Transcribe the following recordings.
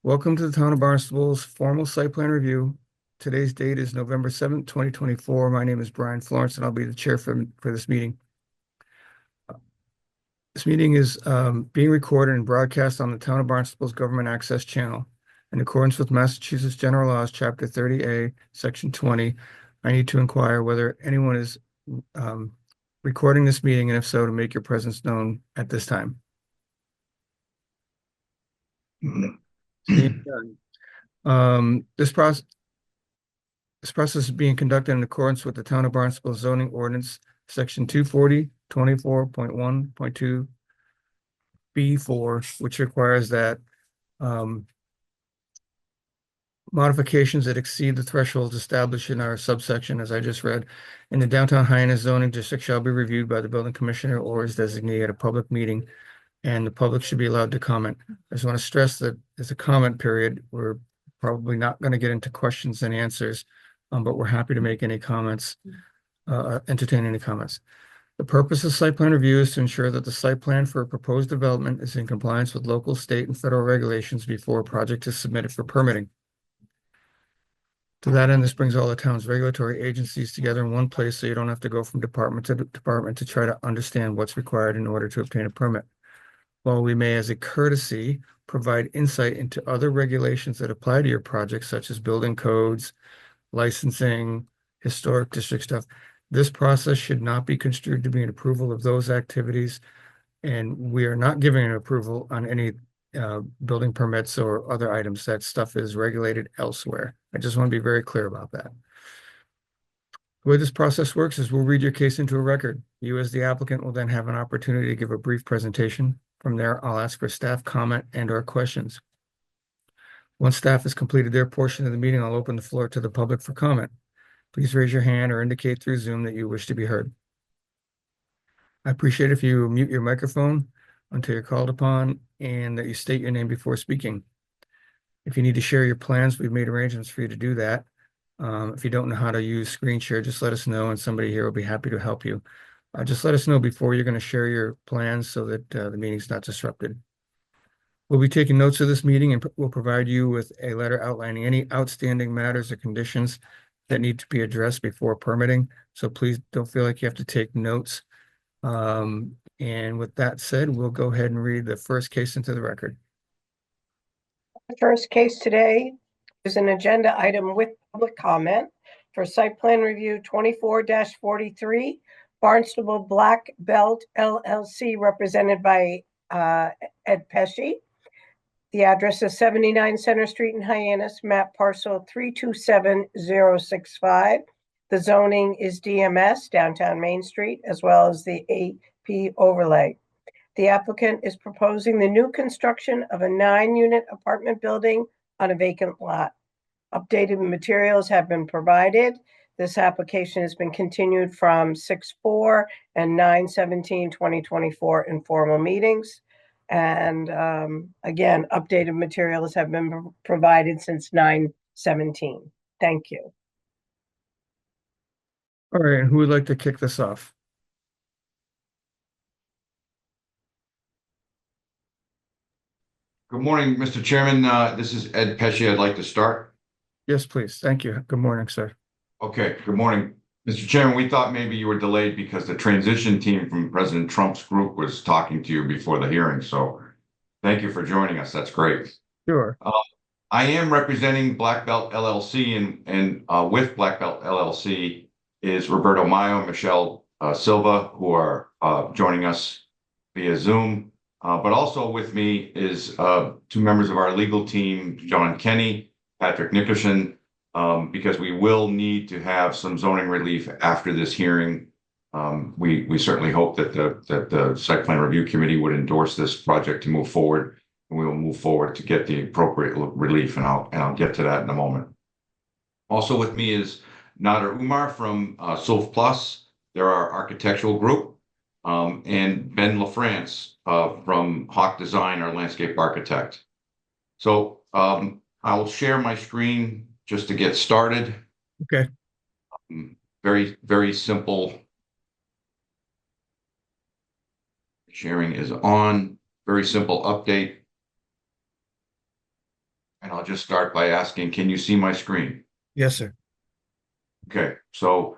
Welcome to the Town of Barnstable's formal site plan review. Today's date is November 7th, 2024. My name is Brian Florence, and I'll be the chair for this meeting. This meeting is being recorded and broadcast on the Town of Barnstable's Government Access Channel. In accordance with Massachusetts General Laws, Chapter 30A, Section 20, I need to inquire whether anyone is recording this meeting, and if so, to make your presence known at this time. Seeing none. This process is being conducted in accordance with the Town of Barnstable zoning ordinance, section 240-24.1.2 B4, which requires that modifications that exceed the thresholds established in our subsection, as I just read, in the downtown Hyannis zoning district shall be reviewed by the building commissioner or his designee at a public meeting, and the public should be allowed to comment. I just want to stress that as a comment period, we're probably not going to get into questions and answers, but we're happy to make any comments, entertain any comments. The purpose of site plan review is to ensure that the site plan for a proposed development is in compliance with local, state, and federal regulations before a project is submitted for permitting. To that end, this brings all the town's regulatory agencies together in one place, so you don't have to go from department to department to try to understand what's required in order to obtain a permit. While we may, as a courtesy, provide insight into other regulations that apply to your project, such as building codes, licensing, historic district stuff, this process should not be construed to be an approval of those activities, and we are not giving an approval on any building permits or other items. That stuff is regulated elsewhere. I just want to be very clear about that. The way this process works is we'll read your case into a record. You, as the applicant, will then have an opportunity to give a brief presentation. From there, I'll ask for staff comment and/or questions. Once staff has completed their portion of the meeting, I'll open the floor to the public for comment. Please raise your hand or indicate through Zoom that you wish to be heard. I appreciate if you mute your microphone until you're called upon and that you state your name before speaking. If you need to share your plans, we've made arrangements for you to do that. If you don't know how to use screen share, just let us know and somebody here will be happy to help you. Just let us know before you're going to share your plans so that the meeting's not disrupted. We'll be taking notes of this meeting and we'll provide you with a letter outlining any outstanding matters or conditions that need to be addressed before permitting. So please don't feel like you have to take notes. And with that said, we'll go ahead and read the first case into the record. The first case today is an agenda item with public comment for site plan review 24-43, Barnstable Black Belt LLC, represented by Ed Pesci. The address is 79 Center Street in Hyannis, map parcel 327065. The zoning is DMS, downtown Main Street, as well as the AP overlay. The applicant is proposing the new construction of a 9-unit apartment building on a vacant lot. Updated materials have been provided. This application has been continued from 6/4 and 9/17/2024 informal meetings. And again, updated materials have been provided since 9/17. Thank you. All right, and who would like to kick this off? Good morning, Mr. Chairman. This is Ed Pesci. I'd like to start. Yes, please. Thank you. Good morning, sir. Okay, good morning. Mr. Chairman, we thought maybe you were delayed because the transition team from President Trump's group was talking to you before the hearing. So thank you for joining us. That's great. Sure. I am representing Black Belt LLC, and with Black Belt LLC is Roberto Mayo and Michelle Silva, who are joining us via Zoom. But also with me is 2 members of our legal team, John Kenny, Patrick Nickerson, because we will need to have some zoning relief after this hearing. We certainly hope that the site plan review committee would endorse this project to move forward, and we will move forward to get the appropriate relief, and I'll get to that in a moment. Also with me is Nader Umar from Sulf Plus. They're our architectural group. And Ben LaFrance from Hawk Design, our landscape architect. So I'll share my screen just to get started. Okay. Very, very simple. Sharing is on. Very simple update. I'll just start by asking, can you see my screen? Yes, sir. Okay, so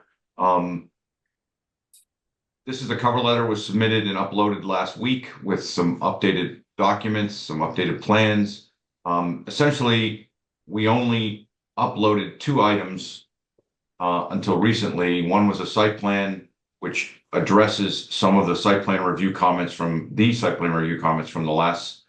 this is a cover letter was submitted and uploaded last week with some updated documents, some updated plans. Essentially, we only uploaded 2 items until recently. One was a site plan, which addresses some of the site plan review comments from the last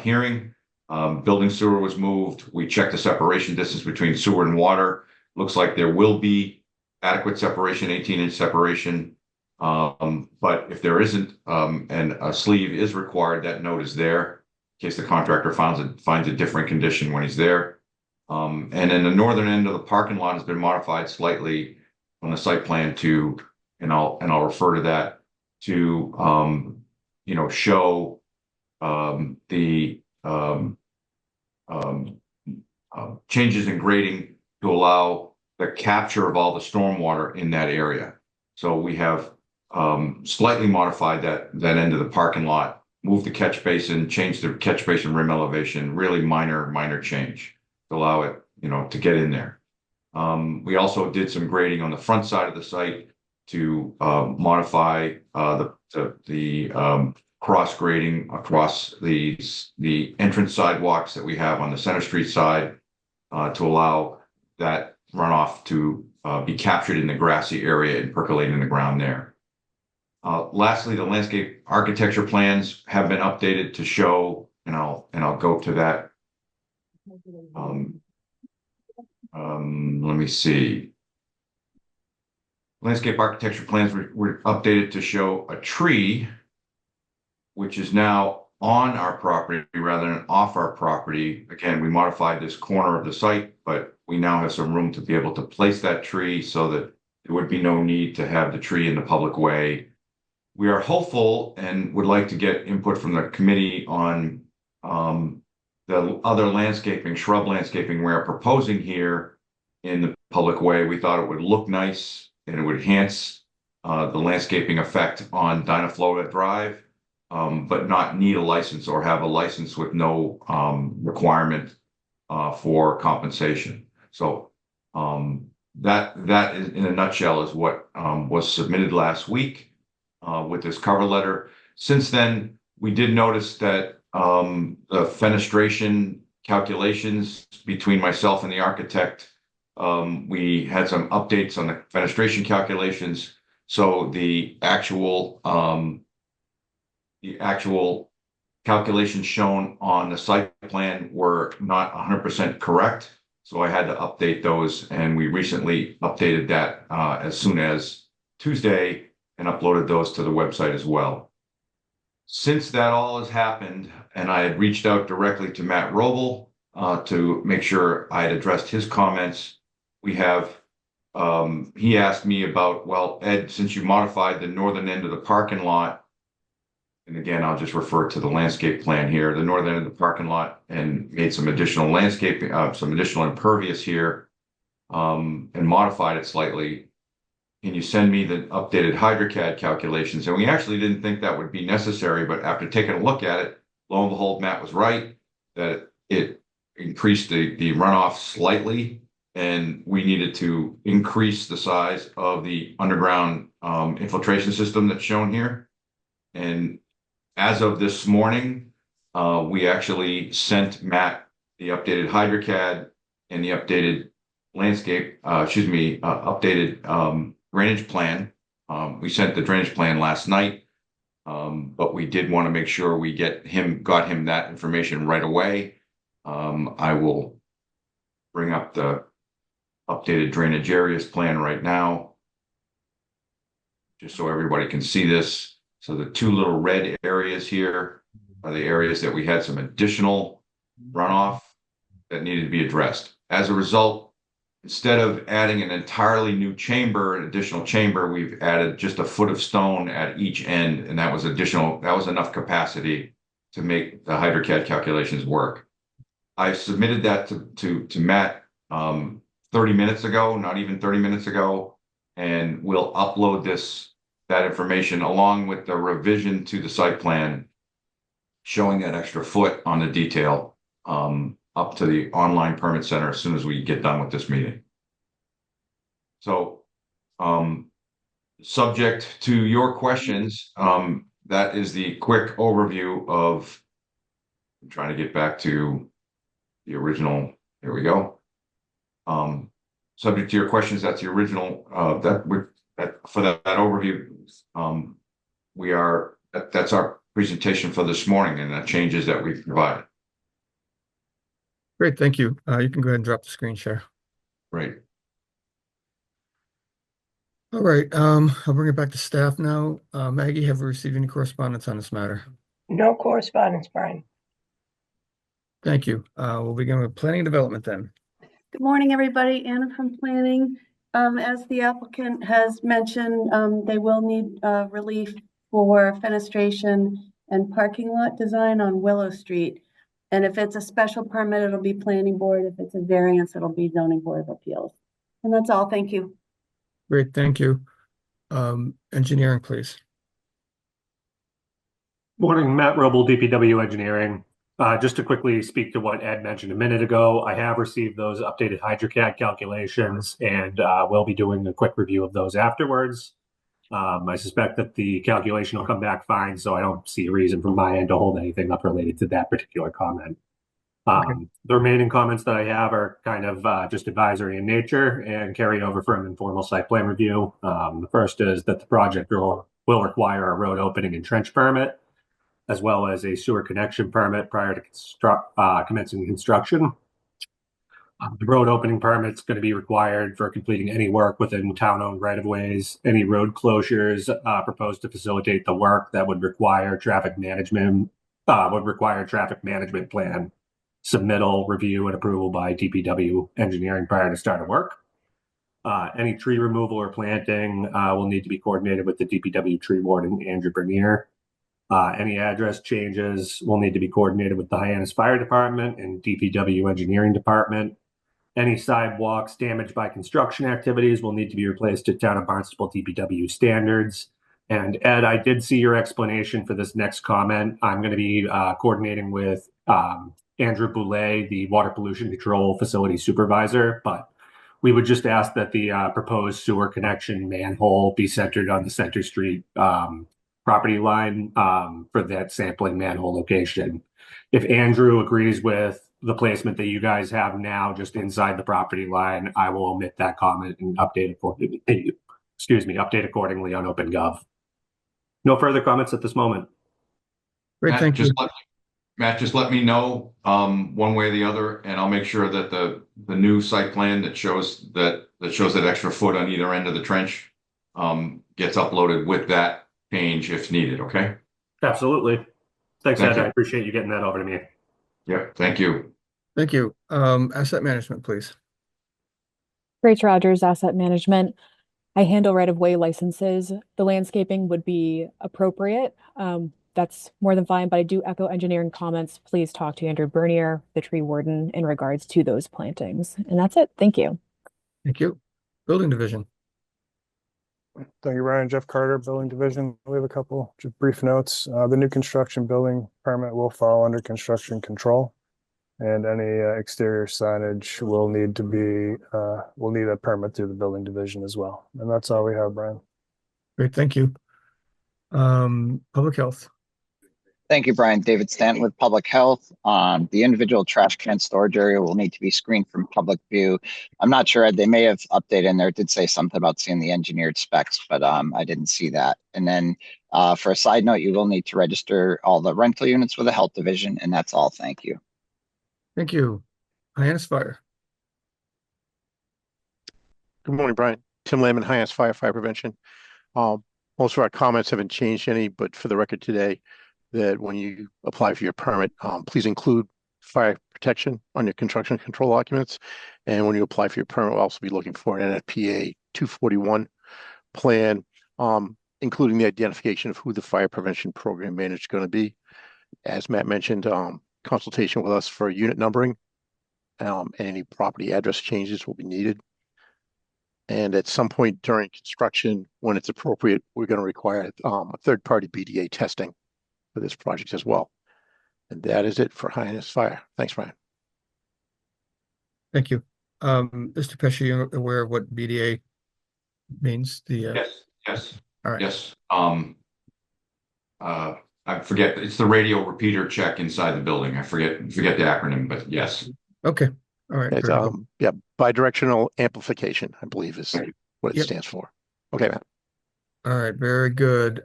hearing. Building sewer was moved. We checked the separation distance between sewer and water. Looks like there will be adequate separation, 18-inch separation. But if there isn't, and a sleeve is required, that note is there in case the contractor finds a different condition when he's there. And then the northern end of the parking lot has been modified slightly on the site plan to, and I'll refer to that to, show the changes in grading to allow the capture of all the stormwater in that area. So we have slightly modified that end of the parking lot, moved the catch basin, changed the catch basin rim elevation, really minor change to allow it, to get in there. We also did some grading on the front side of the site to modify the cross grading across the entrance sidewalks that we have on the Center Street side to allow that runoff to be captured in the grassy area and percolate in the ground there. Lastly, the landscape architecture plans have been updated to show, and I'll go to that. Let me see. Landscape architecture plans were updated to show a tree, which is now on our property rather than off our property. Again, we modified this corner of the site, but we now have some room to be able to place that tree so that there would be no need to have the tree in the public way. We are hopeful and would like to get input from the committee on the other landscaping, shrub landscaping we're proposing here in the public way. We thought it would look nice and it would enhance the landscaping effect on Dynaflora Drive, but not need a license or have a license with no requirement for compensation. So that is, in a nutshell, is what was submitted last week with this cover letter. Since then, we did notice that the fenestration calculations between myself and the architect, we had some updates on the fenestration calculations. So the actual calculations shown on the site plan were not 100% correct. So I had to update those, and we recently updated that as soon as Tuesday and uploaded those to the website as well. Since that all has happened, and I had reached out directly to Matt Roble to make sure I had addressed his comments, we have, he asked me about, well, Ed, since you modified the northern end of the parking lot, and again, I'll just refer to the landscape plan here, the northern end of the parking lot, and made some additional landscaping, some additional impervious here, and modified it slightly. Can you send me the updated HydroCAD calculations? And we actually didn't think that would be necessary, but after taking a look at it, lo and behold, Matt was right that it increased the runoff slightly, and we needed to increase the size of the underground infiltration system that's shown here. And as of this morning, we actually sent Matt the updated HydroCAD and the updated updated drainage plan. We sent the drainage plan last night, but we did want to make sure we got him that information right away. I will bring up the updated drainage areas plan right now, just so everybody can see this. So the 2 little red areas here are the areas that we had some additional runoff that needed to be addressed. As a result, instead of adding an entirely new chamber, an additional chamber, we've added just a foot of stone at each end, and that was enough capacity to make the HydroCAD calculations work. I submitted that to Matt 30 minutes ago, not even 30 minutes ago, and we'll upload that information along with the revision to the site plan showing that extra foot on the detail up to the online permit center as soon as we get done with this meeting. So, subject to your questions, that is the quick overview of, I'm trying to get back to the original, here we go. Subject to your questions, that's the original, for that overview. That's our presentation for this morning and the changes that we've provided. Great, thank you. You can go ahead and drop the screen share. Right. All right, I'll bring it back to staff now. Maggie, have we received any correspondence on this matter? No correspondence, Brian. Thank you. We'll begin with planning and development then. Good morning, everybody. Anna from Planning. As the applicant has mentioned, they will need relief for fenestration and parking lot design on Willow Street. And if it's a special permit, it'll be Planning Board. If it's a variance, it'll be Zoning Board of Appeals. And that's all. Thank you. Great, thank you. Engineering, please. Morning, Matt Roble, DPW Engineering. Just to quickly speak to what Ed mentioned a minute ago, I have received those updated HydroCAD calculations and we'll be doing a quick review of those afterwards. I suspect that the calculation will come back fine, so I don't see a reason from my end to hold anything up related to that particular comment. The remaining comments that I have are kind of just advisory in nature and carry over from informal site plan review. The first is that the project will require a road opening and trench permit, as well as a sewer connection permit prior to commencing construction. The road opening permit is going to be required for completing any work within town-owned right-of-ways. Any road closures proposed to facilitate the work that would require traffic management plan submittal, review, and approval by DPW engineering prior to start of work. Any tree removal or planting will need to be coordinated with the DPW tree warden, Andrew Bernier. Any address changes will need to be coordinated with the Hyannis Fire Department and DPW Engineering Department. Any sidewalks damaged by construction activities will need to be replaced to Town of Barnstable DPW standards. And Ed, I did see your explanation for this next comment. I'm going to be coordinating with Andrew Boulay, the Water Pollution Control Facility Supervisor, but we would just ask that the proposed sewer connection manhole be centered on the Center Street property line for that sampling manhole location. If Andrew agrees with the placement that you guys have now just inside the property line, I will omit that comment and update accordingly. Update accordingly on OpenGov. No further comments at this moment. Great, Matt, thank you. Matt, just let me know one way or the other, and I'll make sure that the new site plan that shows that extra foot on either end of the trench gets uploaded with that change if needed. Okay. Absolutely. Thanks, Thank Ed. you. I appreciate you getting that over to me. Yep. Thank you. Thank you. Asset management, please. Rach Rogers, Asset Management. I handle right-of-way licenses. The landscaping would be appropriate. That's more than fine, but I do echo engineering comments. Please talk to Andrew Bernier, the tree warden, in regards to those plantings. And that's it. Thank you. Thank you. Building division. Thank you, Ryan. Jeff Carter, Building Division. We have a couple just brief notes. The new construction building permit will fall under construction control, and any exterior signage will need a permit through the Building Division as well. And that's all we have, Brian. Great, thank you. Public health. Thank you, Brian. David Stanton with Public Health. The individual trash can storage area will need to be screened from public view. I'm not sure, they may have updated in there. It did say something about seeing the engineered specs, but I didn't see that. And then for a side note, you will need to register all the rental units with the health division, and that's all. Thank you. Thank you. Hyannis Fire. Good morning, Brian. Tim Lamb, Hyannis Fire Prevention. Most of our comments haven't changed any, but for the record today, that when you apply for your permit, please include fire protection on your construction control documents. And when you apply for your permit, we'll also be looking for an NFPA 241 plan, including the identification of who the fire prevention program manager is going to be. As Matt mentioned, consultation with us for unit numbering, and any property address changes will be needed. And at some point during construction, when it's appropriate, we're going to require a third-party BDA testing for this project as well. And that is it for Hyannis Fire. Thanks, Brian. Thank you. Mr. Pesci, you're aware of what BDA means? Yes, yes, All right. yes. I forget, it's the radio repeater check inside the building. I forget the acronym, but yes. Okay. All right. It's, Very good. yeah, bidirectional amplification, I believe is what it Yep. stands for. Okay, Matt. All right. Very good.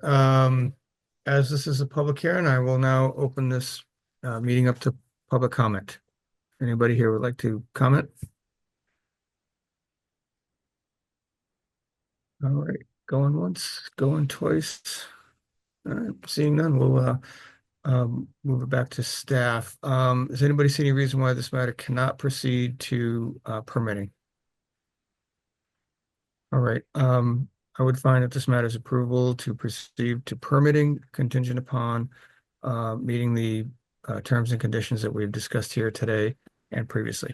As this is a public hearing, I will now open this meeting up to public comment. Anybody here would like to comment? All right. Going once, going twice. All right. Seeing none, we'll move it back to staff. Does anybody see any reason why this matter cannot proceed to permitting? All right. I would find that this matter's approval to proceed to permitting contingent upon meeting the terms and conditions that we've discussed here today and previously.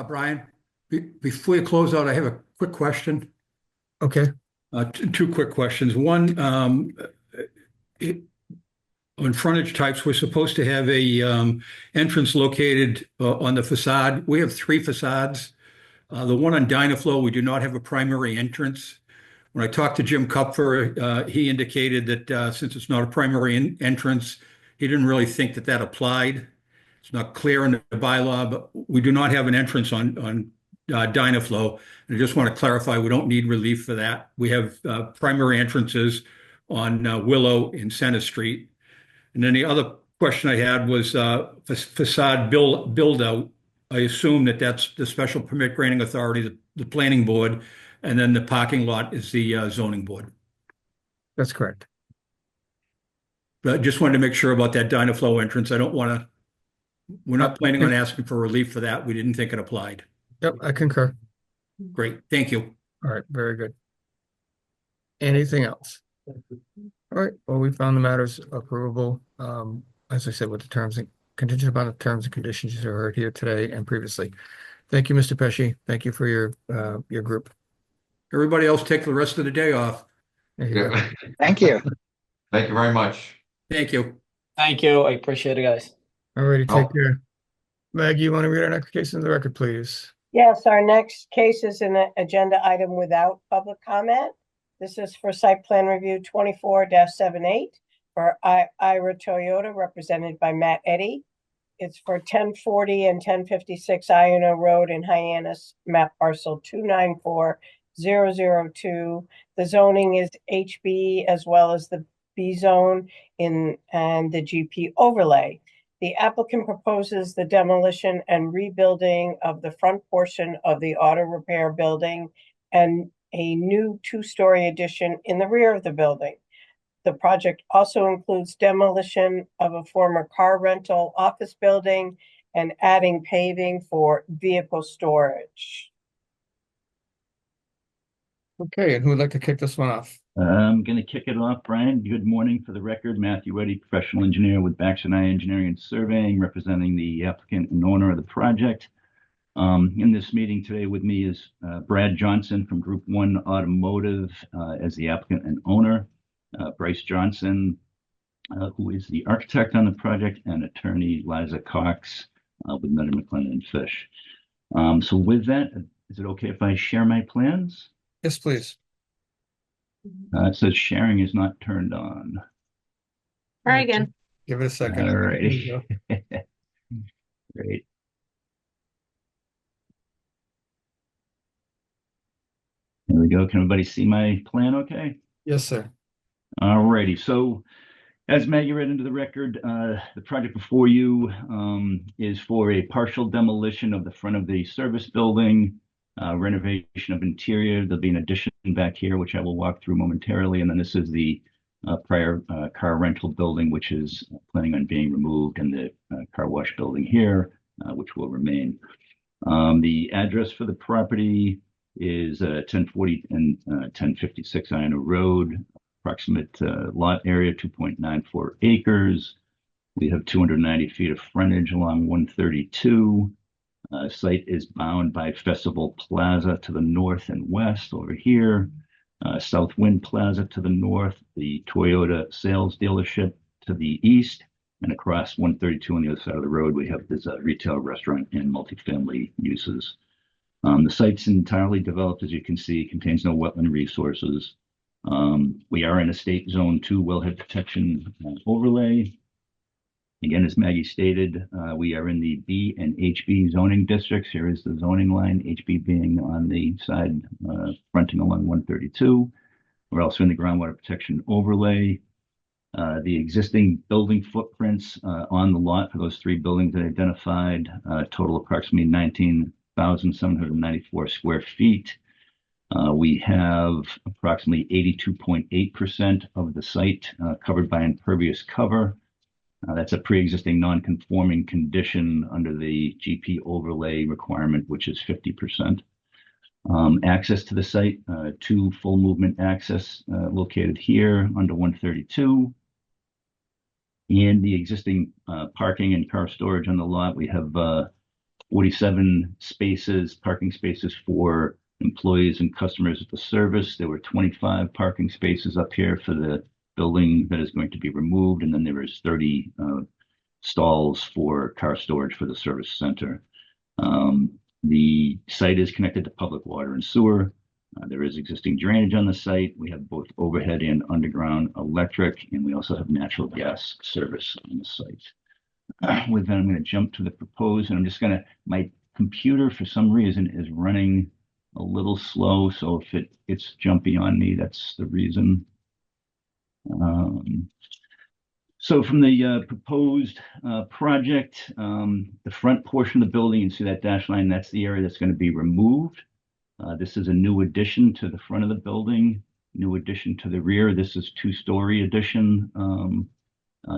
Brian, before you close out, I have a quick question. Okay. Two quick questions. One, on frontage types, we're supposed to have a entrance located on the facade. We have three facades. The one on Dynaflow, we do not have a primary entrance. When I talked to Jim Kupfer, he indicated that since it's not a primary entrance, he didn't really think that that applied. It's not clear in the bylaw, but we do not have an entrance on Dynaflow. And I just want to clarify, we don't need relief for that. We have primary entrances on Willow and Center Street. And then the other question I had was facade build out. I assume that that's the special permit granting authority, the planning board, and then the parking lot is the zoning board. That's correct. But I just wanted to make sure about that Dynaflow entrance. I don't want to, we're not planning on asking for relief for that. We didn't think it applied. Yep, I concur. Great, thank you. All right, very good. Anything else? All right, well, we found the matters approvable, as I said, with the terms and contingent upon the terms and conditions you heard here today and previously. Thank you, Mr. Pesci. Thank you for your group. Everybody else take the rest of the day off. There you go. Yeah. Thank you. Thank you very much. Thank you. Thank you. I appreciate it, guys. All righty, take Oh. care. Maggie, you want to read our next case into the record, please? Yes, our next case is an agenda item without public comment. This is for site plan review 24-78 for Ira Toyota, represented by Matt Eddy. It's for 1040 and 1056 Iona Road in Hyannis, map parcel 294002. The zoning is HB as well as the B zone and the GP overlay. The applicant proposes the demolition and rebuilding of the front portion of the auto repair building and a new two-story addition in the rear of the building. The project also includes demolition of a former car rental office building and adding paving for vehicle storage. Okay, and who would like to kick this one off? I'm going to kick it off, Brian. Good morning. For the record, Matthew Eddy, professional engineer with Baxter and I Engineering and Surveying, representing the applicant and owner of the project. In this meeting today with me is Brad Johnson from Group 1 Automotive as the applicant and owner, Bryce Johnson, who is the architect on the project, and attorney Liza Cox with Nutter McLennan and Fish. So with that, is it okay if I share my plans? Yes, please. It says sharing is not turned on. Try again. Give it a second. All There righty. you go. Great. There we go. Can everybody see my plan okay? Yes, sir. All righty. So as Maggie read into the record, the project before you is for a partial demolition of the front of the service building, renovation of interior. There'll be an addition back here, which I will walk through momentarily. And then this is the prior car rental building, which is planning on being removed, and the car wash building here, which will remain. The address for the property is 1040 and 1056 Iona Road, approximate lot area 2.94 acres. We have 290 feet of frontage along 132. Site is bound by Festival Plaza to the north and west over here. South Wind Plaza to the north, the Toyota sales dealership to the east, And across 132 on the other side of the road, we have this retail, restaurant, and multifamily uses. The site's entirely developed, as you can see, contains no wetland resources. We are in a state zone 2 wellhead protection overlay. Again, as Maggie stated, we are in the B and HB zoning districts. Here is the zoning line, HB being on the side fronting along 132. We're also in the groundwater protection overlay. The existing building footprints on the lot for those 3 buildings that I identified total approximately 19,794 square feet. We have approximately 82.8% of the site covered by impervious cover. That's a pre-existing non-conforming condition under the GP overlay requirement, which is 50%. Access to the site, 2 full movement access located here under 132. And the existing parking and car storage on the lot, we have 47 spaces, parking spaces for employees and customers at the service. There were 25 parking spaces up here for the building that is going to be removed, and then there is 30 stalls for car storage for the service center. The site is connected to public water and sewer. There is existing drainage on the site. We have both overhead and underground electric, and we also have natural gas service on the site. With that, I'm going to jump to the proposed, and I'm just going to, my computer for some reason is running a little slow, so if it's jumpy on me, that's the reason. So from the proposed project, the front portion of the building, you see that dash line, that's the area that's going to be removed. This is a new addition to the front of the building, new addition to the rear. This is 2-story addition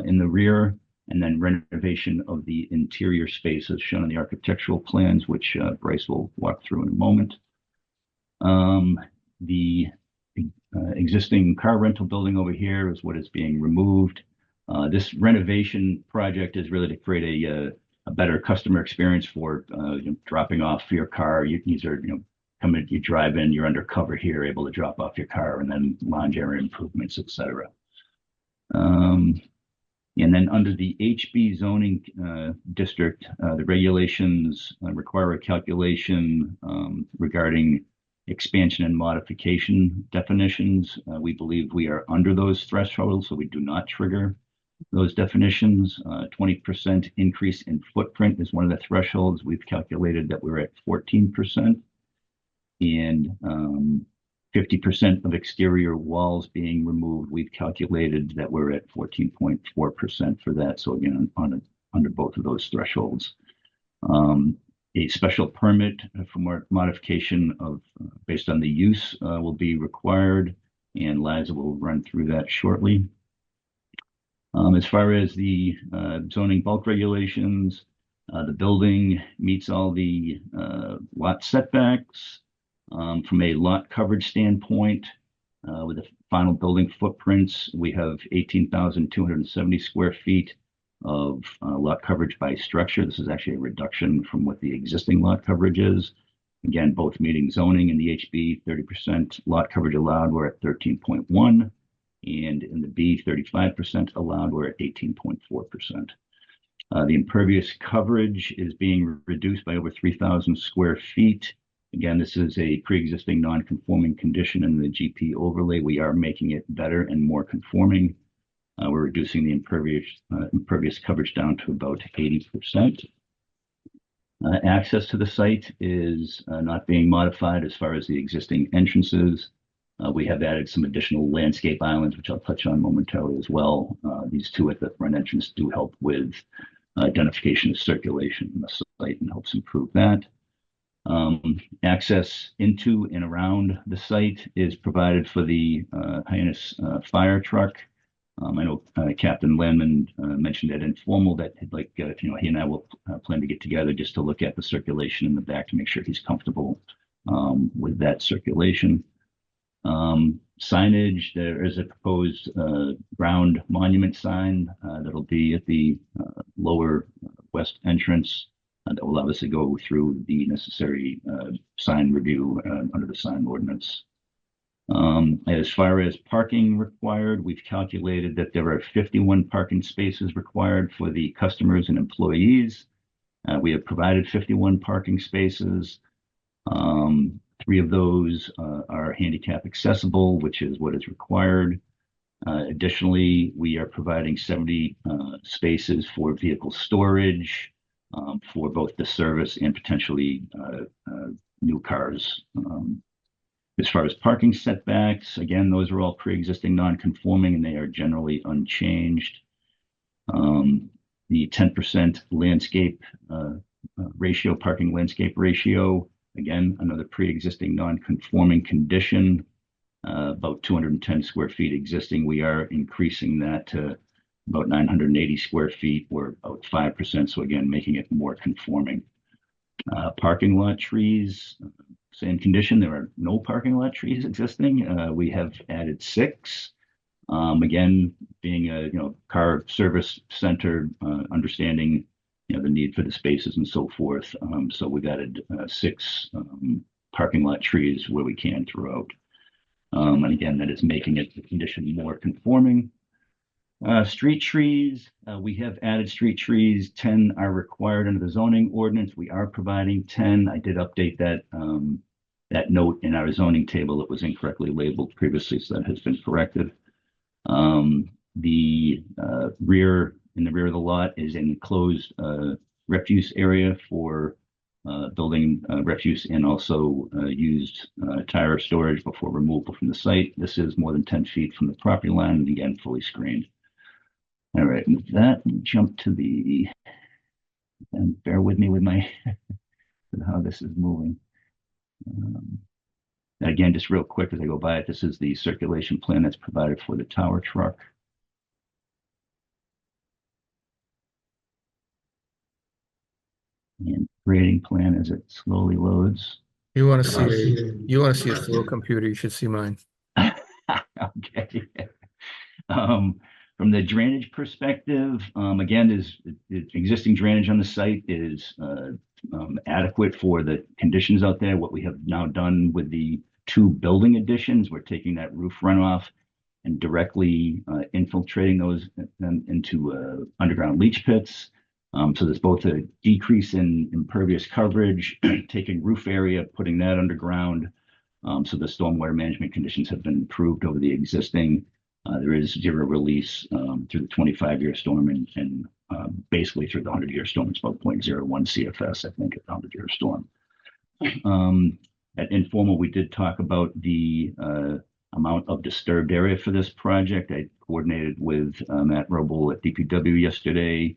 in the rear, and then renovation of the interior space as shown on the architectural plans, which Bryce will walk through in a moment. The existing car rental building over here is what is being removed. This renovation project is really to create a better customer experience for dropping off your car. These are, come in, you drive in, you're undercover here, able to drop off your car, and then lounge area improvements, etc. And then under the HB zoning district, the regulations require a calculation regarding expansion and modification definitions. We believe we are under those thresholds, so we do not trigger those definitions. 20% increase in footprint is one of the thresholds. We've calculated that we're at 14%. And 50% of exterior walls being removed, we've calculated that we're at 14.4% for that. So again, under both of those thresholds. A special permit for modification of based on the use will be required, and Liza will run through that shortly. As far as the zoning bulk regulations, the building meets all the lot setbacks. From a lot coverage standpoint, with the final building footprints, we have 18,270 square feet of lot coverage by structure. This is actually a reduction from what the existing lot coverage is. Again, both meeting zoning and the HB 30% lot coverage allowed, we're at 13.1. And in the B, 35% allowed, we're at 18.4%. The impervious coverage is being reduced by over 3,000 square feet. Again, this is a pre-existing non-conforming condition in the GP overlay. We are making it better and more conforming. We're reducing the impervious coverage down to about 80%. Access to the site is not being modified as far as the existing entrances. We have added some additional landscape islands, which I'll touch on momentarily as well. These 2 at the front entrance do help with identification of circulation in the site and helps improve that. Access into and around the site is provided for the Hyannis fire truck. I know Captain Landman mentioned at informal that he'd like, he and I will plan to get together just to look at the circulation in the back to make sure he's comfortable with that circulation. Signage, there is a proposed ground monument sign that'll be at the lower west entrance that will allow us to go through the necessary sign review under the sign ordinance. As far as parking required, we've calculated that there are 51 parking spaces required for the customers and employees. We have provided 51 parking spaces. Three of those are handicap accessible, which is what is required. Additionally, we are providing 70 spaces for vehicle storage for both the service and potentially new cars. As far as parking setbacks, again, those are all pre-existing non-conforming and they are generally unchanged. The 10% landscape ratio, parking landscape ratio, again, another pre-existing non-conforming condition, about 210 square feet existing. We are increasing that to about 980 square feet or about 5%. So again, making it more conforming. Parking lot trees, same condition. There are no parking lot trees existing. We have added 6. Again, being a car service center, understanding the need for the spaces and so forth. So we've added 6 parking lot trees where we can throughout. And again, that is making it the condition more conforming. Street trees, we have added street trees. 10 are required under the zoning ordinance. We are providing 10. I did update that that note in our zoning table. It was incorrectly labeled previously, so that has been corrected. The rear of the lot is an enclosed refuse area for building refuse and also used tire storage before removal from the site. This is more than 10 feet from the property line and again, fully screened. All right, with that, jump to the, and bear with me with my, with how this is moving. Again, just real quick as I go by it, this is the circulation plan that's provided for the tower truck. And grading plan as it slowly loads. You want to see a slow computer, you should see mine. Okay. From the drainage perspective, again, existing drainage on the site is adequate for the conditions out there. What we have now done with the 2 building additions, we're taking that roof runoff and directly infiltrating those into underground leach pits. So there's both a decrease in impervious coverage, taking roof area, putting that underground. So the stormwater management conditions have been improved over the existing. There is zero release through the 25-year storm and basically through the 100-year storm. It's about 0.01 CFS, I think, at the 100-year storm. At informal, we did talk about the amount of disturbed area for this project. I coordinated with Matt Roble at DPW yesterday.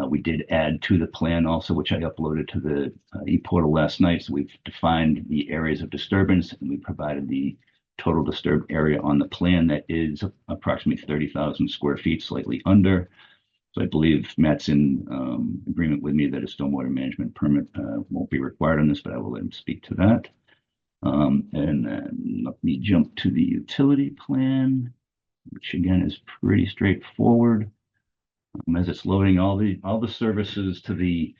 We did add to the plan also, which I uploaded to the e-portal last night. So we've defined the areas of disturbance and we provided the total disturbed area on the plan that is approximately 30,000 square feet, slightly under. So I believe Matt's in agreement with me that a stormwater management permit won't be required on this, but I will let him speak to that. And then let me jump to the utility plan, which again is pretty straightforward. As it's loading all the services to the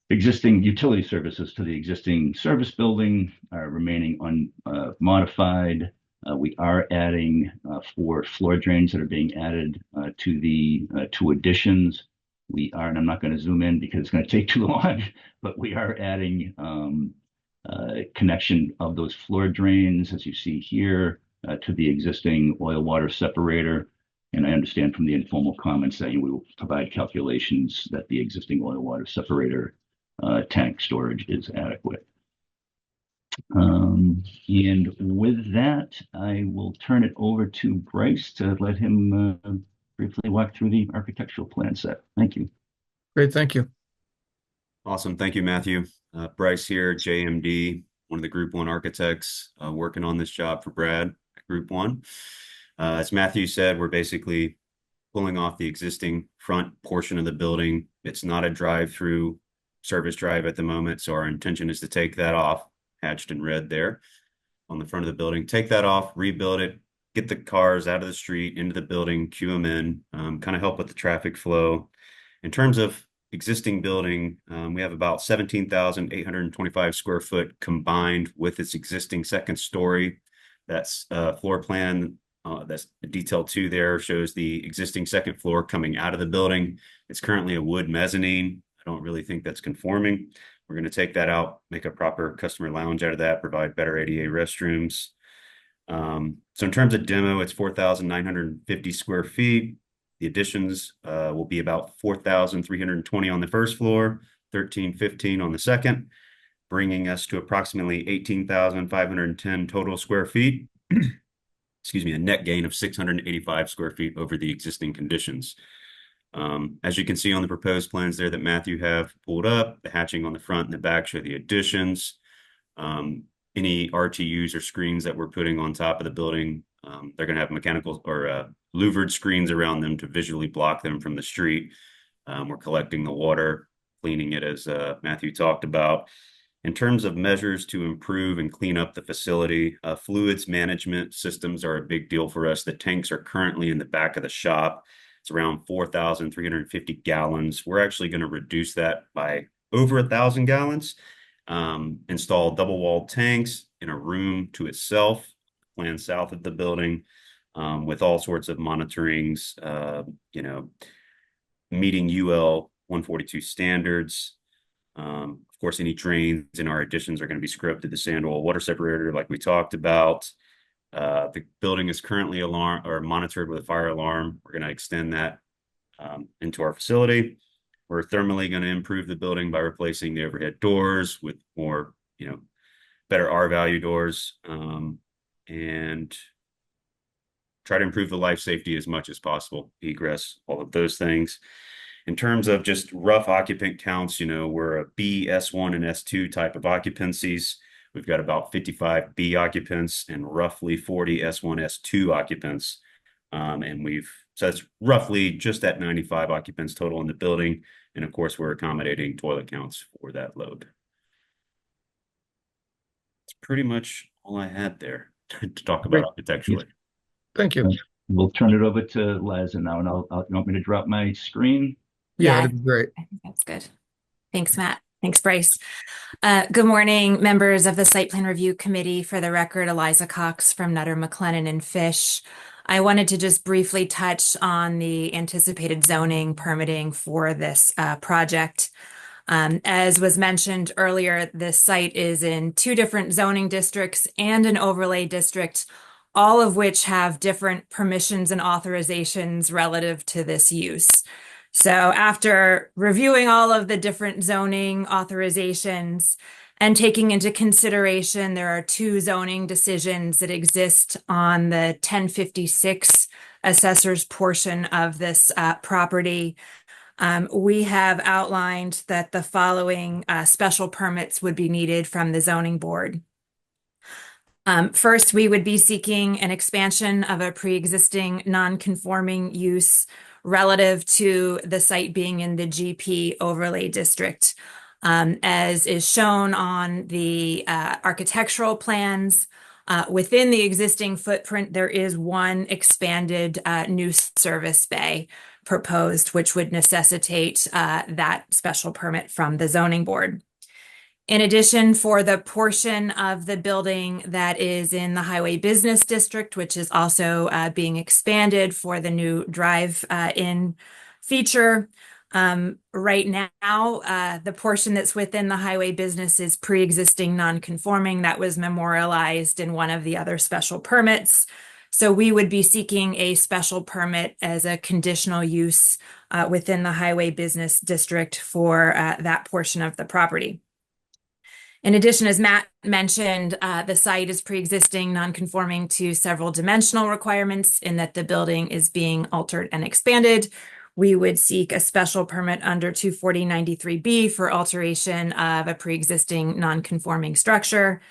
existing utility services to the existing service building are remaining unmodified. We are adding 4 floor drains that are being added to the 2 additions. We are, and I'm not going to zoom in because it's going to take too long, but we are adding connection of those floor drains, as you see here, to the existing oil water separator. And I understand from the informal comments that we will provide calculations that the existing oil water separator tank storage is adequate. And with that, I will turn it over to Bryce to let him briefly walk through the architectural plan set. Thank you. Great, thank you. Awesome. Thank you, Matthew. Bryce here, JMD, one of the Group 1 architects working on this job for Brad at Group 1. As Matthew said, we're basically pulling off the existing front portion of the building. It's not a drive-through service drive at the moment, so our intention is to take that off, hatched in red there on the front of the building. Take that off, rebuild it, get the cars out of the street, into the building, queue them in, kind of help with the traffic flow. In terms of existing building, we have about 17,825 square foot combined with its existing second story. That's floor plan. That's detail 2 there shows the existing second floor coming out of the building. It's currently a wood mezzanine. I don't really think that's conforming. We're going to take that out, make a proper customer lounge out of that, provide better ADA restrooms. So in terms of demo, it's 4,950 square feet. The additions will be about 4,320 on the first floor, 1,315 on the second, bringing us to approximately 18,510 total square feet. Excuse me, a net gain of 685 square feet over the existing conditions. As you can see on the proposed plans there that Matthew have pulled up, the hatching on the front and the back show the additions. Any RTUs or screens that we're putting on top of the building, they're going to have mechanical or louvered screens around them to visually block them from the street. We're collecting the water, cleaning it as Matthew talked about. In terms of measures to improve and clean up the facility, fluids management systems are a big deal for us. The tanks are currently in the back of the shop. It's around 4,350 gallons. We're actually going to reduce that by over 1,000 gallons. Install double-walled tanks in a room to itself, plan south of the building, with all sorts of monitorings, meeting UL 142 standards. Of course, any drains in our additions are going to be scrubbed to the sand oil water separator, like we talked about. The building is currently monitored with a fire alarm. We're going to extend that into our facility. We're thermally going to improve the building by replacing the overhead doors with more, better R-value doors, and try to improve the life safety as much as possible, egress, all of those things. In terms of just rough occupant counts, we're a B, S1, and S2 type of occupancies. We've got about 55 B occupants and roughly 40 S1, S2 occupants. So that's roughly just at 95 occupants total in the building. And of course, we're accommodating toilet counts for that load. That's pretty much all I had there to talk about architecturally. Thank you. We'll turn it over to Liza now, and you want me to drop my screen? Yeah, that'd be great. I think that's good. Thanks, Matt. Thanks, Bryce. Good morning, members of the Site Plan Review Committee. For the record, Eliza Cox from Nutter, McLennan, and Fish. I wanted to just briefly touch on the anticipated zoning permitting for this project. As was mentioned earlier, this site is in 2 different zoning districts and an overlay district, all of which have different permissions and authorizations relative to this use. So after reviewing all of the different zoning authorizations and taking into consideration, there are 2 zoning decisions that exist on the 1056 assessor's portion of this property. We have outlined that the following special permits would be needed from the zoning board. First, we would be seeking an expansion of a pre-existing non-conforming use relative to the site being in the GP overlay district. As is shown on the architectural plans, within the existing footprint, there is one expanded new service bay proposed, which would necessitate that special permit from the zoning board. In addition, for the portion of the building that is in the Highway Business District, which is also being expanded for the new drive-in feature, right now, the portion that's within the Highway Business is pre-existing non-conforming. That was memorialized in one of the other special permits. So we would be seeking a special permit as a conditional use within the Highway Business District for that portion of the property. In addition, as Matt mentioned, the site is pre-existing non-conforming to several dimensional requirements in that the building is being altered and expanded. We would seek a special permit under 24093B for alteration of a pre-existing non-conforming structure.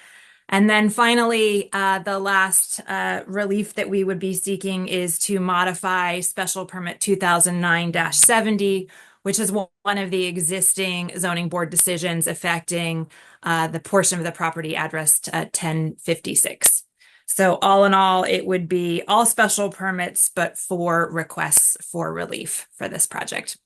And then finally, the last relief that we would be seeking is to modify special permit 2009-70, which is one of the existing zoning board decisions affecting the portion of the property addressed at 1056. So all in all, it would be all special permits, but 4 requests for relief for this project.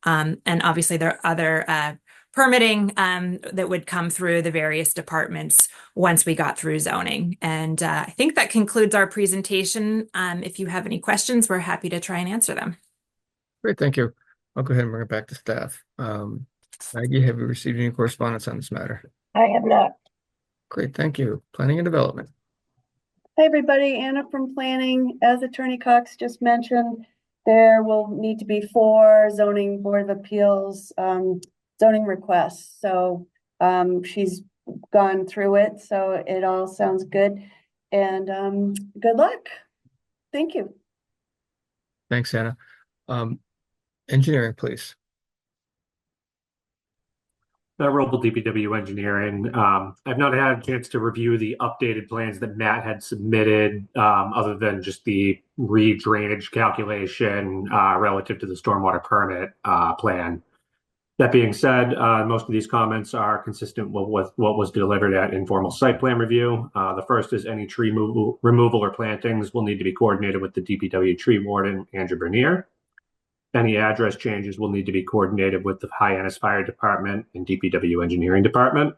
And obviously there are other permitting that would come through the various departments once we got through zoning. And I think that concludes our presentation. If you have any questions, we're happy to try and answer them. Great, thank you. I'll go ahead and bring it back to staff. Maggie, have you received any correspondence on this matter? I have not. Great, thank you. Planning and Development. Hi, everybody. Anna from Planning. As Attorney Cox just mentioned, there will need to be 4 zoning board of appeals zoning requests. So she's gone through it, so it all sounds good. And good luck. Thank you. Thanks, Anna. Engineering, please. Roble DPW Engineering. I've not had a chance to review the updated plans that Matt had submitted, other than just the re-drainage calculation relative to the stormwater permit plan. That being said, most of these comments are consistent with what was delivered at informal site plan review. The first is any tree removal or plantings will need to be coordinated with the DPW tree warden, Andrew Bernier. Any address changes will need to be coordinated with the Hyannis Fire Department and DPW Engineering Department.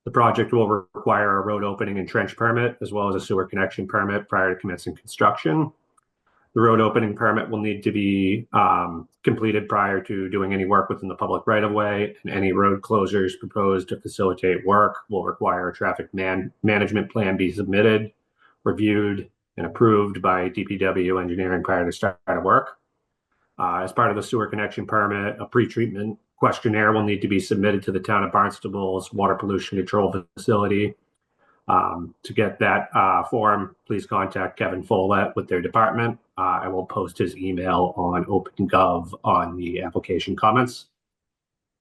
The project will require a road opening and trench permit, as well as a sewer connection permit prior to commencing construction. The road opening permit will need to be completed prior to doing any work within the public right-of-way, and any road closures proposed to facilitate work will require a traffic management plan be submitted, reviewed, and approved by DPW Engineering prior to start of work. As part of the sewer connection permit, a pretreatment questionnaire will need to be submitted to the town of Barnstable's water pollution control facility. To get that form, please contact Kevin Follett with their department. I will post his email on OpenGov on the application comments.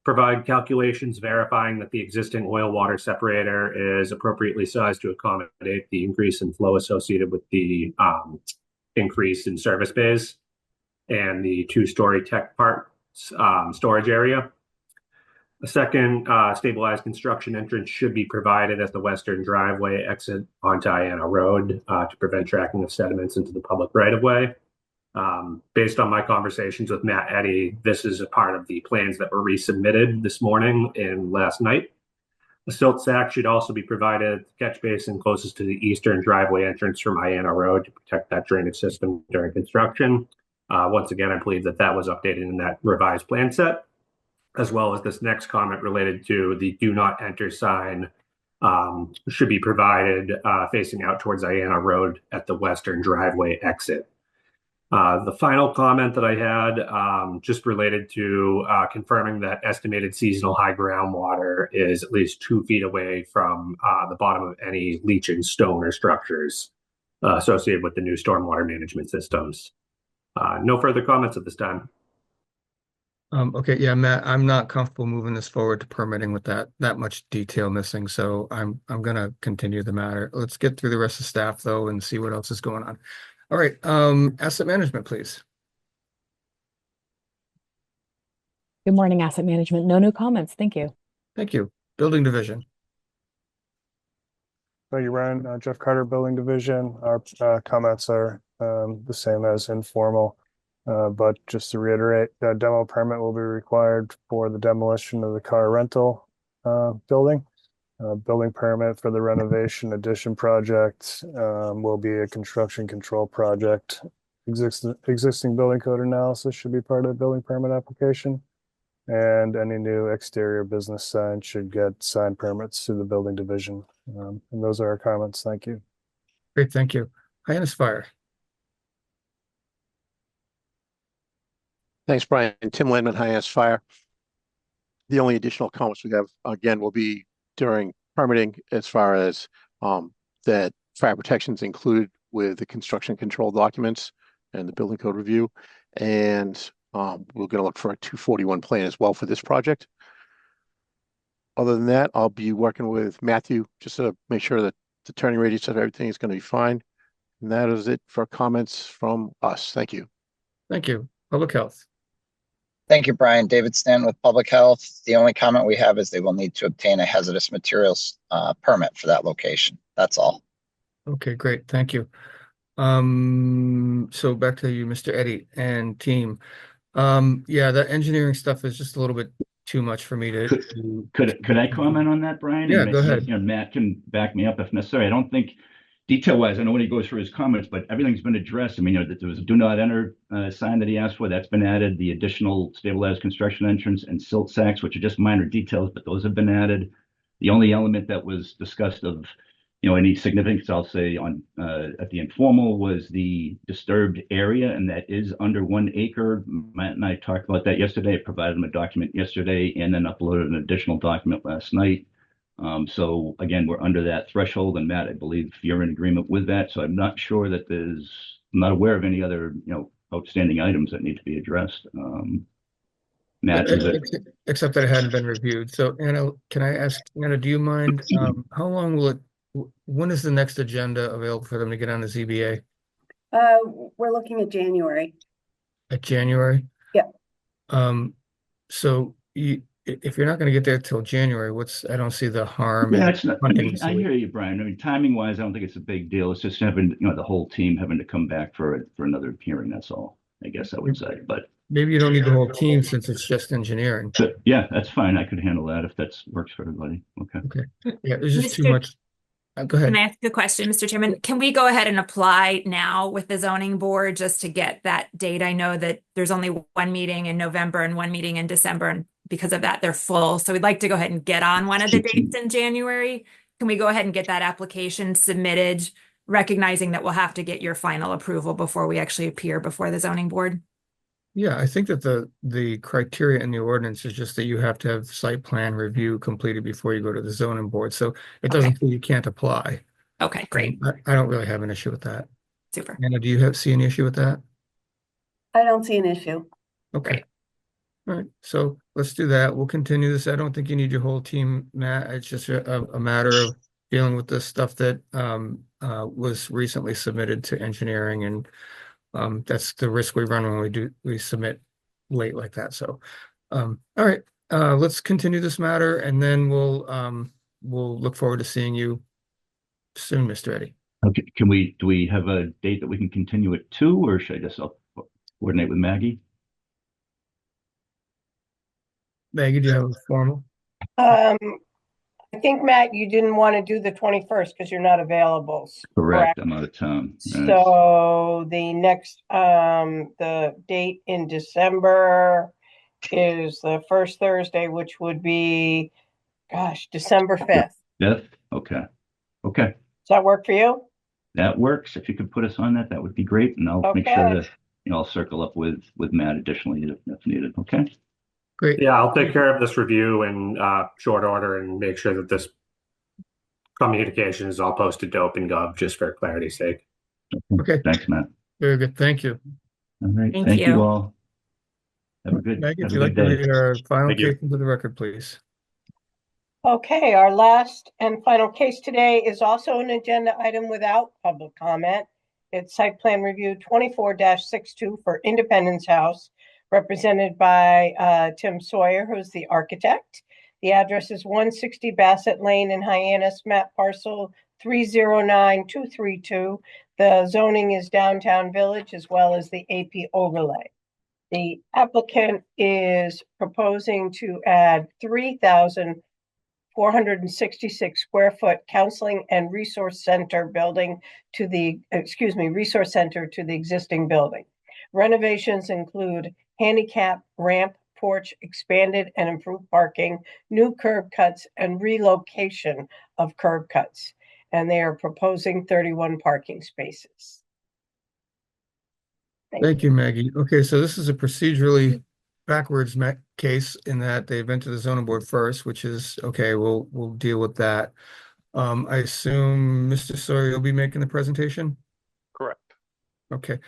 Provide calculations verifying that the existing oil water separator is appropriately sized to accommodate the increase in flow associated with the increase in service bays and the 2-story tech part storage area. A second stabilized construction entrance should be provided at the western driveway exit onto Iana Road to prevent tracking of sediments into the public right-of-way. Based on my conversations with Matt Eddy, this is a part of the plans that were resubmitted this morning and last night. A silt sack should also be provided at the catch basin closest to the eastern driveway entrance from Iana Road to protect that drainage system during construction. Once again, I believe that was updated in that revised plan set, as well as this next comment related to the do not enter sign should be provided facing out towards Iana Road at the western driveway exit. The final comment that I had just related to confirming that estimated seasonal high groundwater is at least 2 feet away from the bottom of any leaching stone or structures associated with the new stormwater management systems. No further comments at this time. Okay, yeah, Matt, I'm not comfortable moving this forward to permitting with that much detail missing, so I'm gonna continue the matter. Let's get through the rest of staff though and see what else is going on. All right, asset management, please. Good morning, Asset Management. No new comments. Thank you. Thank you. Building Division. Thank you, Ryan. Jeff Carter, Building Division. Our comments are the same as informal, but just to reiterate, that demo permit will be required for the demolition of the car rental building. Building permit for the renovation addition project will be a construction control project. Existing building code analysis should be part of the building permit application. And any new exterior business sign should get sign permits through the Building Division. And those are our comments. Thank you. Great, thank you. Hyannis Fire. Thanks, Brian. Tim Landman, Hyannis Fire. The only additional comments we have, again, will be during permitting as far as that fire protections included with the construction control documents and the building code review. And we're going to look for a 241 plan as well for this project. Other than that, I'll be working with Matthew just to make sure that the turning radius of everything is going to be fine. And that is it for comments from us. Thank you. Thank you. Public Health. Thank you, Brian. David Stanton with Public Health. The only comment we have is they will need to obtain a hazardous materials permit for that location. That's all. Okay, great. Thank you. So back to you, Mr. Eddy and team. Yeah, that engineering stuff is just a little bit too much for me to. Could I comment on that, Brian? Yeah, And go ahead. Matt can back me up if necessary. I don't think detail-wise, I know when he goes through his comments, but everything's been addressed. I mean, that there was a do not enter sign that he asked for. That's been added. The additional stabilized construction entrance and silt sacks, which are just minor details, but those have been added. The only element that was discussed of, any significance, I'll say on at the informal, was the disturbed area, and that is under 1 acre. Matt and I talked about that yesterday. I provided him a document yesterday and then uploaded an additional document last night. So again, we're under that threshold, and Matt, I believe you're in agreement with that. So I'm not sure that I'm not aware of any other, outstanding items that need to be addressed. Matt, is it? Except that it hadn't been reviewed. So Anna, can I ask, Anna, do you mind, how long will it, when is the next agenda available for them to get on the ZBA? We're looking at January. At January? Yeah. So if you're not going to get there till January, I don't see the harm Yeah, in it's not. I hear you, Brian. I mean, timing wise, I don't think it's a big deal. It's just having, the whole team having to come back for another hearing. That's all, I guess I would say. But maybe you don't need the whole team since it's just engineering. so, yeah, that's fine. I could handle that if that works for everybody. Okay. Okay. Yeah, there's just too Mr. much. Go ahead. Can I ask a question, Mr. Chairman? Can we go ahead and apply now with the zoning board just to get that date? I know that there's only one meeting in November and one meeting in December, and because of that, they're full. So we'd like to go ahead and get on one of the dates in January. Can we go ahead and get that application submitted, recognizing that we'll have to get your final approval before we actually appear before the zoning board? Yeah, I think that the criteria in the ordinance is just that you have to have site plan review completed before you go to the zoning board. So it doesn't say you can't apply. Okay, great. I don't really have an issue with that. Super. Anna, do you see an issue with that? I don't see an issue. Okay. Great. All right, so let's do that. We'll continue this. I don't think you need your whole team, Matt. It's just a matter of dealing with the stuff that was recently submitted to engineering, and that's the risk we run when we submit late like that. So, all right, let's continue this matter, and then we'll look forward to seeing you soon, Mr. Eddy. Okay. Do we have a date that we can continue it to, or should I just coordinate with Maggie? Maggie, do you have a formal? I think, Matt, you didn't want to do the 21st because you're not available. Correct. I'm out of town. So the next, the date in December is the first Thursday, which would be, December 5th. Fifth? Okay. Okay. Does that work for you? That works. If you could put us on that, that would be great. And I'll make sure that, I'll circle up with Matt additionally if needed. Okay. Great. Yeah, I'll take care of this review in short order and make sure that this communication is all posted to OpenGov just for clarity's sake. Okay. Thanks, Matt. Very good. Thank you. All right. Thank Thank you. you all. Have a good, Maggie, have if a you'd like good to day. read our final Thank you. case into the record, please. Okay, our last and final case today is also an agenda item without public comment. It's site plan review 24-62 for Independence House, represented by Tim Sawyer, who's the architect. The address is 160 Bassett Lane in Hyannis, map parcel 309232. The zoning is downtown village as well as the AP overlay. The applicant is proposing to add 3,466 square foot counseling and resource center building to the, resource center to the existing building. Renovations include handicap ramp, porch, expanded and improved parking, new curb cuts, and relocation of curb cuts. And they are proposing 31 parking spaces. Thank you, Maggie. Okay, so this is a procedurally backwards case in that they've been to the zoning board first, which is okay. We'll deal with that. I assume Mr. Sawyer, you'll be making the presentation? Correct. Okay.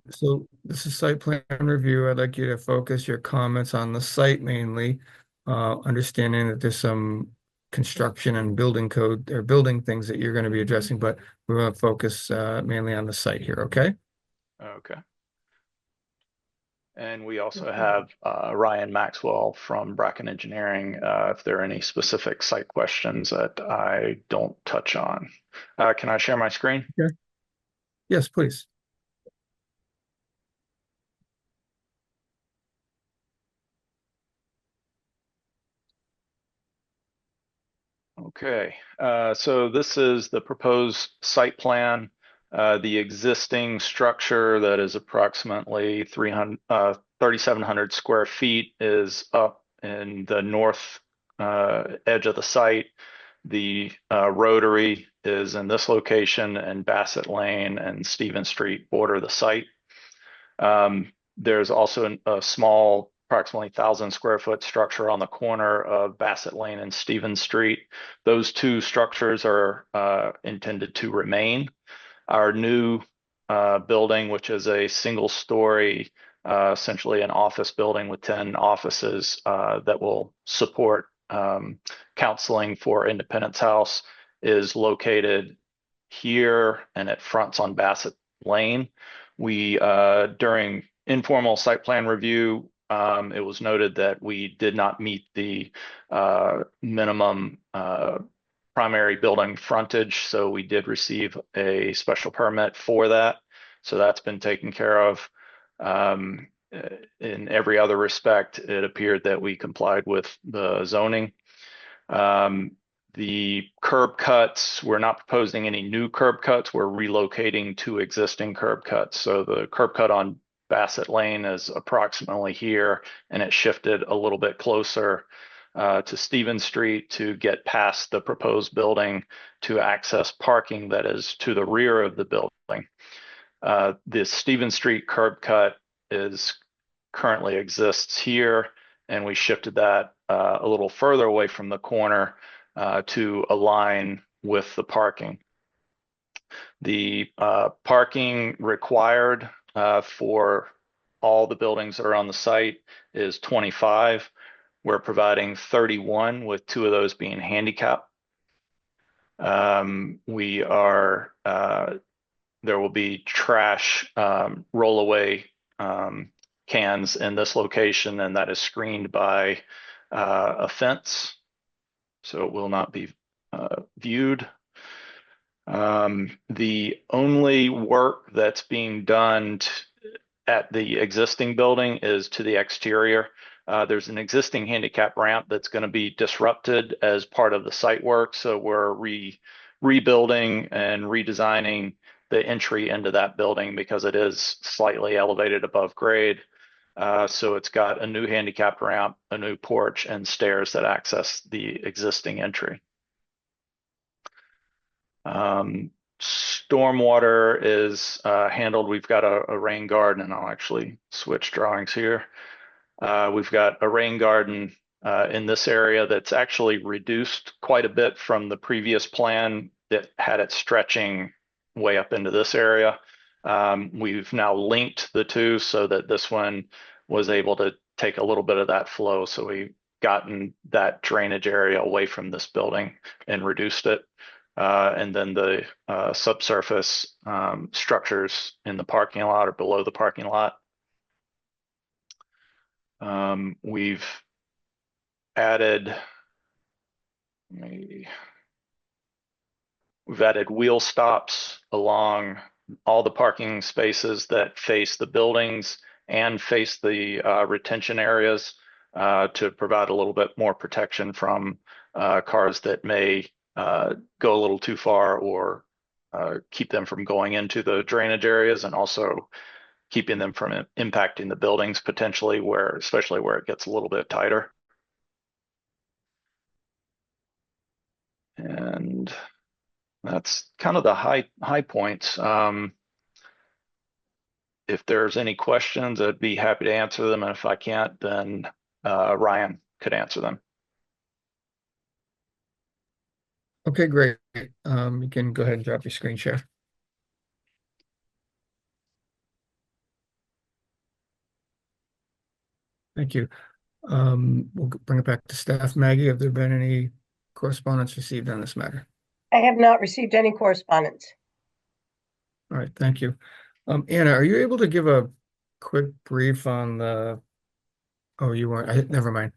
So this is site plan review. I'd like you to focus your comments on the site mainly, understanding that there's some construction and building code or building things that you're going to be addressing, but we're going to focus mainly on the site here. Okay. Okay. And we also have Ryan Maxwell from Bracken Engineering, if there are any specific site questions that I don't touch on. Can I share my screen? Okay. Yes, please. Okay, so this is the proposed site plan. The existing structure that is approximately 3,700 square feet is up in the north edge of the site. The Rotary is in this location, and Bassett Lane and Stephen Street border the site. There's also a small, approximately 1,000 square foot structure on the corner of Bassett Lane and Stephen Street. Those two structures are intended to remain. Our new building, which is a single story, essentially an office building with 10 offices that will support counseling for Independence House, is located here, and it fronts on Bassett Lane. We, during informal site plan review, it was noted that we did not meet the minimum primary building frontage, so we did receive a special permit for that. So that's been taken care of. In every other respect, it appeared that we complied with the zoning. The curb cuts, we're not proposing any new curb cuts. We're relocating two existing curb cuts. So the curb cut on Bassett Lane is approximately here, and it shifted a little bit closer to Stephen Street to get past the proposed building to access parking that is to the rear of the building. The Stephen Street curb cut currently exists here, and we shifted that a little further away from the corner to align with the parking. The parking required for all the buildings that are on the site is 25. We're providing 31, with 2 of those being handicap. There will be trash rollaway cans in this location, and that is screened by a fence, so it will not be viewed. The only work that's being done at the existing building is to the exterior. There's an existing handicap ramp that's going to be disrupted as part of the site work, so we're rebuilding and redesigning the entry into that building because it is slightly elevated above grade. So it's got a new handicap ramp, a new porch, and stairs that access the existing entry. Stormwater is handled. We've got a rain garden, and I'll actually switch drawings here. We've got a rain garden in this area that's actually reduced quite a bit from the previous plan that had it stretching way up into this area. We've now linked the two so that this one was able to take a little bit of that flow. So we've gotten that drainage area away from this building and reduced it. And then the subsurface structures in the parking lot or below the parking lot. We've added wheel stops along all the parking spaces that face the buildings and face the retention areas to provide a little bit more protection from cars that may go a little too far or keep them from going into the drainage areas, and also keeping them from impacting the buildings potentially, especially where it gets a little bit tighter. And that's kind of the high points. If there's any questions, I'd be happy to answer them. And if I can't, then Ryan could answer them. Okay, great. You can go ahead and drop your screen share. Thank you. We'll bring it back to staff. Maggie, have there been any correspondence received on this matter? I have not received any correspondence. All right, thank you. Anna, are you able to give a quick brief on the, oh, you weren't, never mind.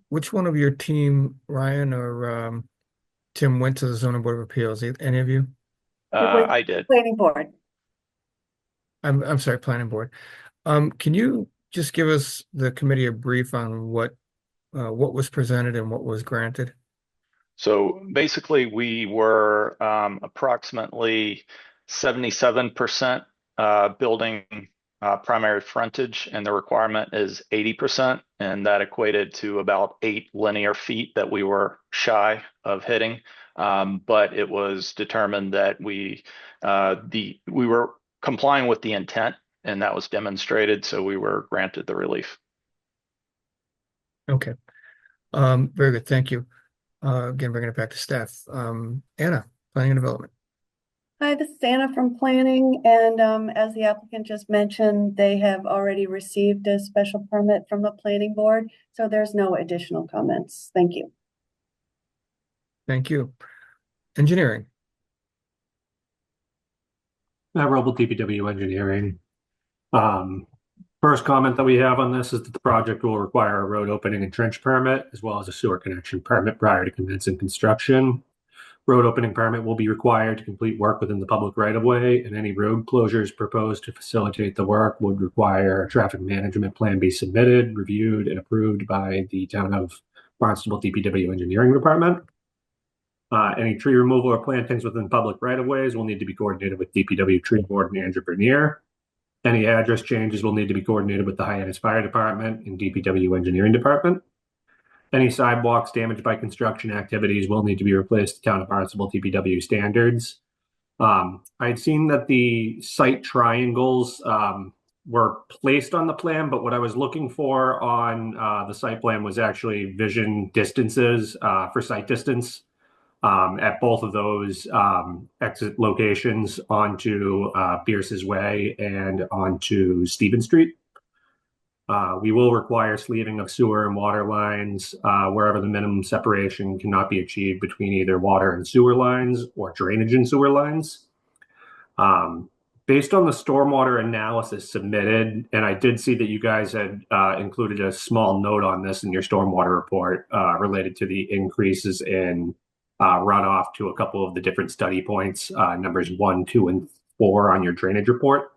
Which one of your team, Ryan or Tim, went to the zoning board of appeals? Any of you? I did. Planning board. I'm sorry, planning board. Can you just give us, the committee, a brief on what what was presented and what was granted? So basically, we were approximately 77% building primary frontage, and the requirement is 80%, and that equated to about 8 linear feet that we were shy of hitting. But it was determined that we were complying with the intent, and that was demonstrated, so we were granted the relief. Okay. Very good. Thank you. Again, bringing it back to staff. Anna, Planning and Development. Hi, this is Anna from Planning, and as the applicant just mentioned, they have already received a special permit from the planning board, so there's no additional comments. Thank you. Thank you. Engineering. Matt Roble, DPW Engineering. First comment that we have on this is that the project will require a road opening and trench permit, as well as a sewer connection permit prior to commencing construction. Road opening permit will be required to complete work within the public right-of-way, and any road closures proposed to facilitate the work would require a traffic management plan be submitted, reviewed, and approved by the Town of Barnstable DPW Engineering Department. Any tree removal or plantings within public right-of-ways will need to be coordinated with DPW Tree Warden Andrew Bernier. Any address changes will need to be coordinated with the Hyannis Fire Department and DPW Engineering Department. Any sidewalks damaged by construction activities will need to be replaced to Town of Barnstable DPW standards. I had seen that the site triangles were placed on the plan, but what I was looking for on the site plan was actually vision distances for site distance at both of those exit locations onto Pierce's Way and onto Stephen Street. We will require sleeving of sewer and water lines wherever the minimum separation cannot be achieved between either water and sewer lines or drainage and sewer lines. Based on the stormwater analysis submitted, and I did see that you guys had included a small note on this in your stormwater report related to the increases in runoff to a couple of the different study points, numbers 1, 2, and 4 on your drainage report.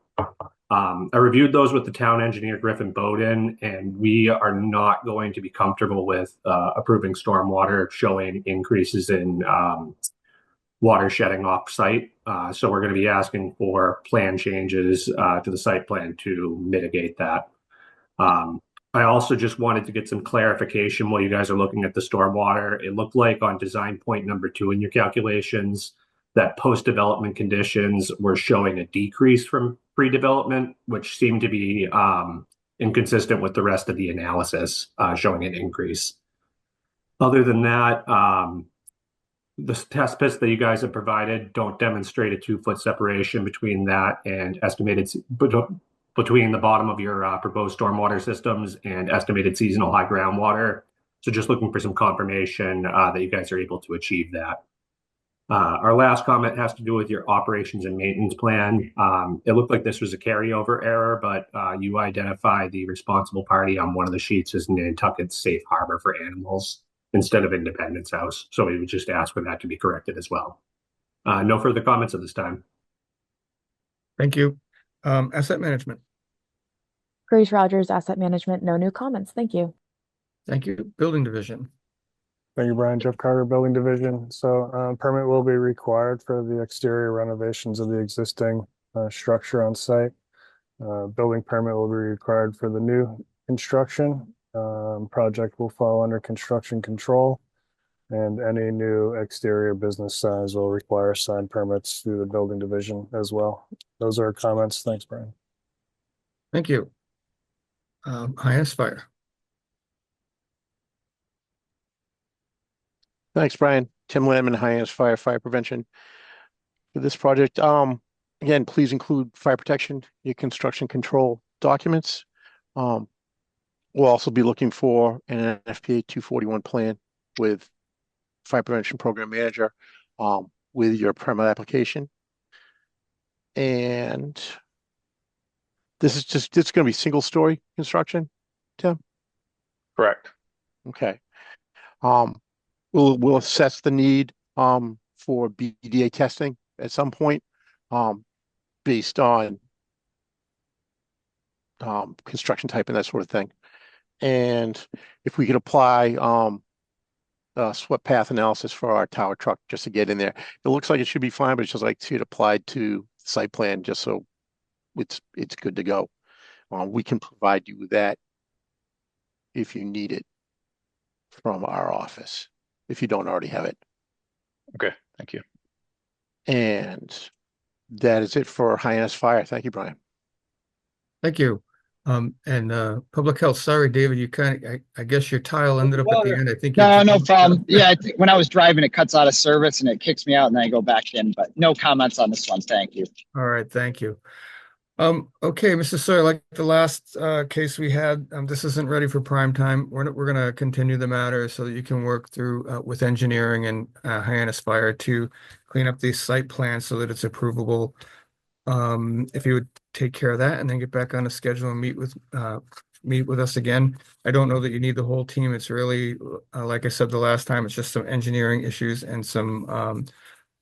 I reviewed those with the town engineer, Griffin Bowden, and we are not going to be comfortable with approving stormwater showing increases in water shedding off site. So we're going to be asking for plan changes to the site plan to mitigate that. I also just wanted to get some clarification while you guys are looking at the stormwater. It looked like on design point number 2 in your calculations that post-development conditions were showing a decrease from pre-development, which seemed to be inconsistent with the rest of the analysis showing an increase. Other than that, the test pits that you guys have provided don't demonstrate a 2-foot separation between that and estimated between the bottom of your proposed stormwater systems and estimated seasonal high groundwater. So just looking for some confirmation that you guys are able to achieve that. Our last comment has to do with your operations and maintenance plan. It looked like this was a carryover error, but you identify the responsible party on one of the sheets as Nantucket Safe Harbor for Animals instead of Independence House. So we would just ask for that to be corrected as well. No further comments at this time. Thank you. Asset Management. Grace Rogers, Asset Management, no new comments. Thank you. Thank you. Building Division. Thank you, Brian. Jeff Carter, Building Division. So permit will be required for the exterior renovations of the existing structure on site. Building permit will be required for the new construction. Project will fall under construction control, and any new exterior business signs will require sign permits through the Building Division as well. Those are our comments. Thanks, Brian. Thank you. Hyannis Fire. Thanks, Brian. Tim Landman, Hyannis Fire Prevention. For this project, again, please include fire protection, your construction control documents. We'll also be looking for an NFPA 241 plan with fire prevention program manager with your permit application. And it's going to be single story construction, Tim? Correct. Okay. We'll assess the need for BDA testing at some point based on construction type and that sort of thing. And if we could apply swept path analysis for our tower truck just to get in there. It looks like it should be fine, but it's just like to see it applied to the site plan just so it's good to go. We can provide you with that if you need it from our office, if you don't already have it. Okay, thank you. And that is it for Hyannis Fire. Thank you, Brian. Thank you. Public health, sorry, David, you I guess your tile ended up at the end. I think you. No, no problem. Yeah, I think when I was driving, it cuts out of service and it kicks me out and then I go back in, but no comments on this one. Thank you. All right, thank you. Okay, Mr. Sawyer, like the last case we had, this isn't ready for prime time. We're going to continue the matter so that you can work through with engineering and Hyannis Fire to clean up these site plans so that it's approvable. If you would take care of that and then get back on the schedule and meet with us again. I don't know that you need the whole team. It's really, like I said the last time, it's just some engineering issues and some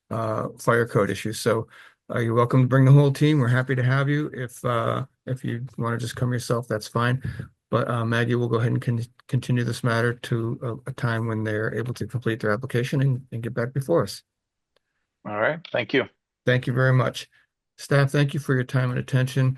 fire code issues. So you're welcome to bring the whole team. We're happy to have you. If you want to just come yourself, that's fine. But Maggie will go ahead and continue this matter to a time when they're able to complete their application and get back before us. All right, thank you. Thank you very much. Staff, thank you for your time and attention.